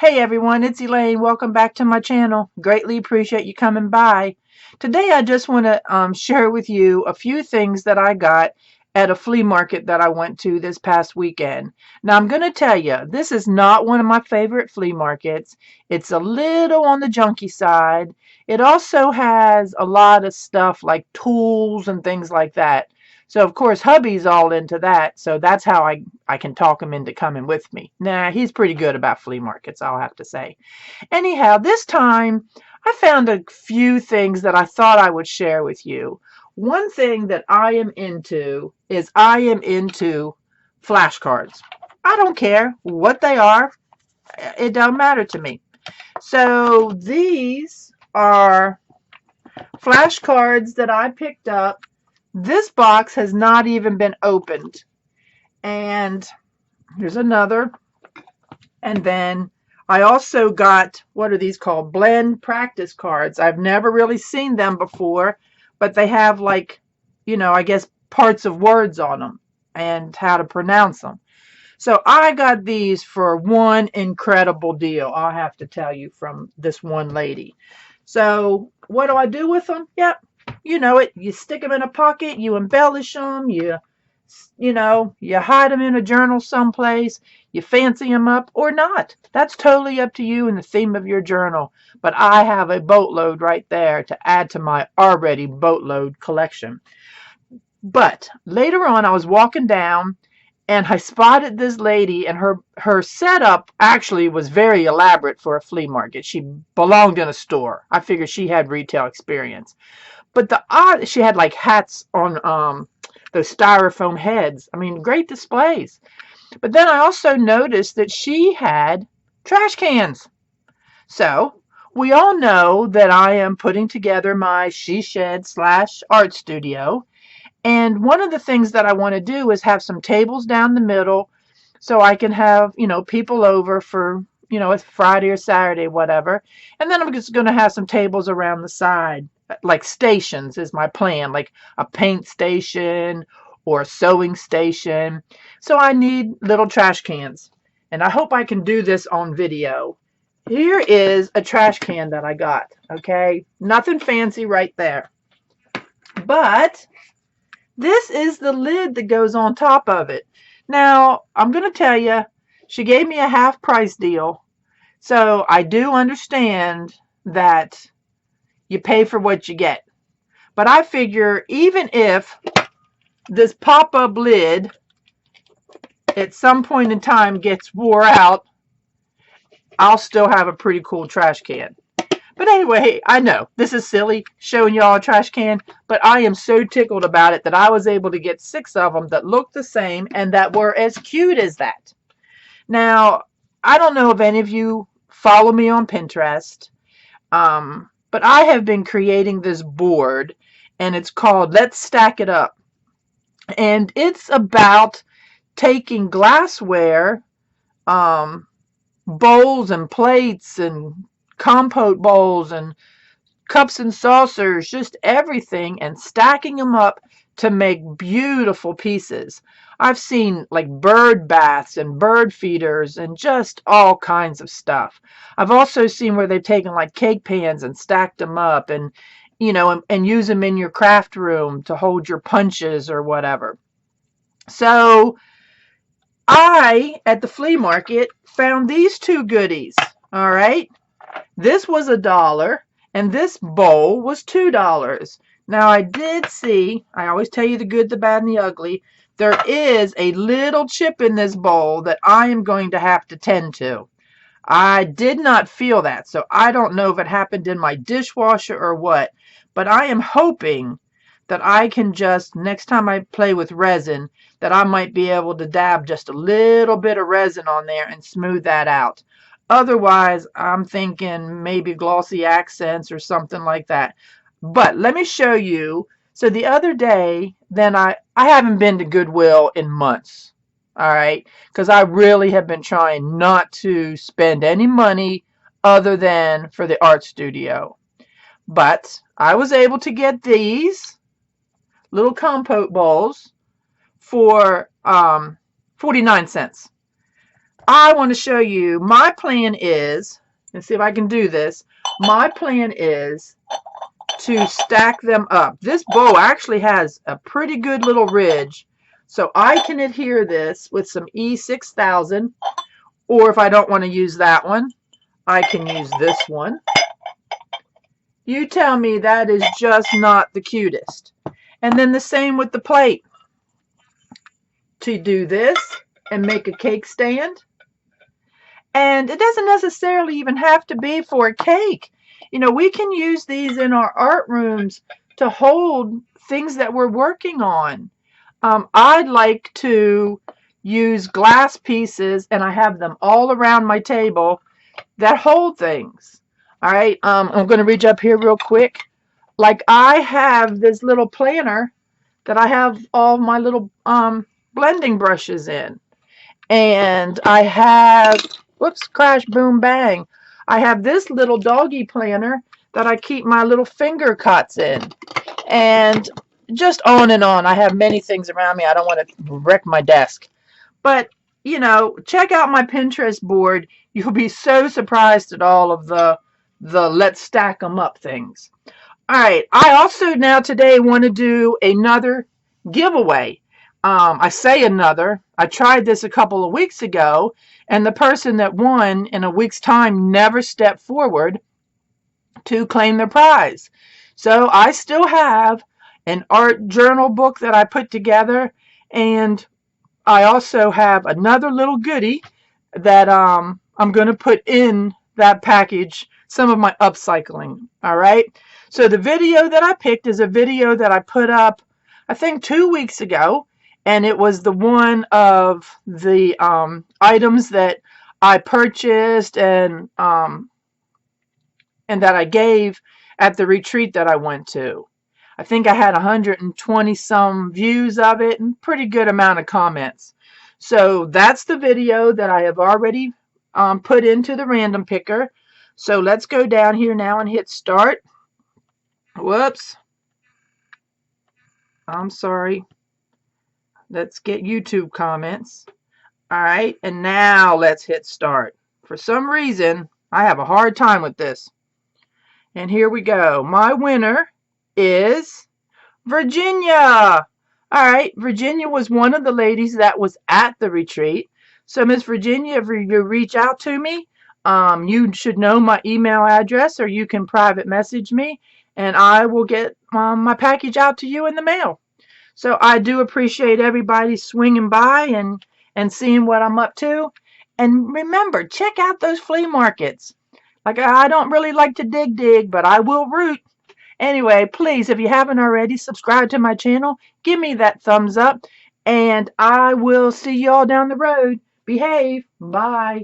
Hey everyone, it's Elaine. Welcome back to my channel. Greatly appreciate you coming by. Today I just want to share with you a few things that I got at a flea market that I went to this past weekend. Now I'm going to tell you, this is not one of my favorite flea markets. It's a little on the junky side. It also has a lot of stuff like tools and things like that. So of course hubby's all into that, so that's how I can talk him into coming with me. Nah, he's pretty good about flea markets, I'll have to say. Anyhow, this time I found a few things that I thought I would share with you. One thing that I am into is I am into flashcards. I don't care what they are. It don't matter to me. So these are flashcards that I picked up. This box has not even been opened. And here's another. And then I also got, what are these called? Blend practice cards. I've never really seen them before, but they have like, I guess parts of words on them and how to pronounce them. So I got these for one incredible deal, I'll have to tell you, from this one lady. So what do I do with them? Yep, you know it. You stick them in a pocket, you embellish them, you hide them in a journal someplace, you fancy them up or not. That's totally up to you and the theme of your journal. But I have a boatload right there to add to my already boatload collection. But later on, I was walking down and I spotted this lady, and her setup actually was very elaborate for a flea market. She belonged in a store. I figured she had retail experience. But she had like hats on those styrofoam heads. I mean, great displays. But then I also noticed that she had trash cans. So we all know that I am putting together my she shed / art studio. And one of the things that I want to do is have some tables down the middle so I can have, people over for, it's Friday or Saturday, whatever. And then I'm just going to have some tables around the side, like stations is my plan, like a paint station or a sewing station. So I need little trash cans. And I hope I can do this on video. Here is a trash can that I got, okay? Nothing fancy right there. But this is the lid that goes on top of it. Now, I'm going to tell you, she gave me a half price deal. So I do understand that you pay for what you get. But I figure even if this pop-up lid at some point in time gets wore out, I'll still have a pretty cool trash can. But anyway, I know this is silly showing y'all a trash can, but I am so tickled about it that I was able to get 6 of them that looked the same and that were as cute as that. Now, I don't know if any of you follow me on Pinterest, but I have been creating this board, and it's called Let's Stack It Up. And it's about taking glassware, bowls and plates and compote bowls and cups and saucers, just everything, and stacking them up to make beautiful pieces. I've seen like bird baths and bird feeders and just all kinds of stuff. I've also seen where they've taken like cake pans and stacked them up and and use them in your craft room to hold your punches or whatever. So I, at the flea market, found these two goodies. All right. This was $1 and this bowl was $2. Now I did see, I always tell you the good, the bad, and the ugly. There is a little chip in this bowl that I am going to have to tend to. I did not feel that, so I don't know if it happened in my dishwasher or what, but I am hoping that I can just, next time I play with resin, that I might be able to dab just a little bit of resin on there and smooth that out. Otherwise, I'm thinking maybe glossy accents or something like that. But let me show you. So the other day, then I haven't been to Goodwill in months. All right. Because I really have been trying not to spend any money other than for the art studio. But I was able to get these little compote bowls for 49 cents. I want to show you, my plan is, let's see if I can do this. My plan is to stack them up. This bow actually has a pretty good little ridge. So I can adhere this with some E6000, or if I don't want to use that one, I can use this one. You tell me that is just not the cutest. And then the same with the plate. To do this and make a cake stand. And it doesn't necessarily even have to be for a cake. You know, we can use these in our art rooms to hold things that we're working on. I'd like to use glass pieces, and I have them all around my table that hold things. All right, I'm going to reach up here real quick. Like I have this little planner that I have all my little blending brushes in. And I have, whoops, crash, boom, bang. I have this little doggy planner that I keep my little finger cuts in. And just on and on. I have many things around me. I don't want to wreck my desk. But, you know, check out my Pinterest board. You'll be so surprised at all of the let's stack them up things. All right. I also now today want to do another giveaway. I say another. I tried this a couple of weeks ago, and the person that won in a week's time never stepped forward to claim the prize. So I still have an art journal book that I put together, and I also have another little goodie that I'm going to put in that package, some of my upcycling. All right. So the video that I picked is a video that I put up, I think 2 weeks ago, and it was the one of the items that I purchased and that I gave at the retreat that I went to. I think I had 120 some views of it and pretty good amount of comments. So that's the video that I have already put into the random picker. So let's go down here now and hit start. Whoops. I'm sorry. Let's get YouTube comments. All right, and now let's hit start. For some reason, I have a hard time with this. And here we go. My winner is Virginia. All right, Virginia was one of the ladies that was at the retreat. So Miss Virginia, if you reach out to me, you should know my email address, or you can private message me, and I will get my package out to you in the mail. So I do appreciate everybody swinging by and seeing what I'm up to. And remember, check out those flea markets. Like, I don't really like to dig, but I will root. Anyway, please, if you haven't already, subscribe to my channel. Give me that thumbs up. And I will see y'all down the road. Behave. Bye.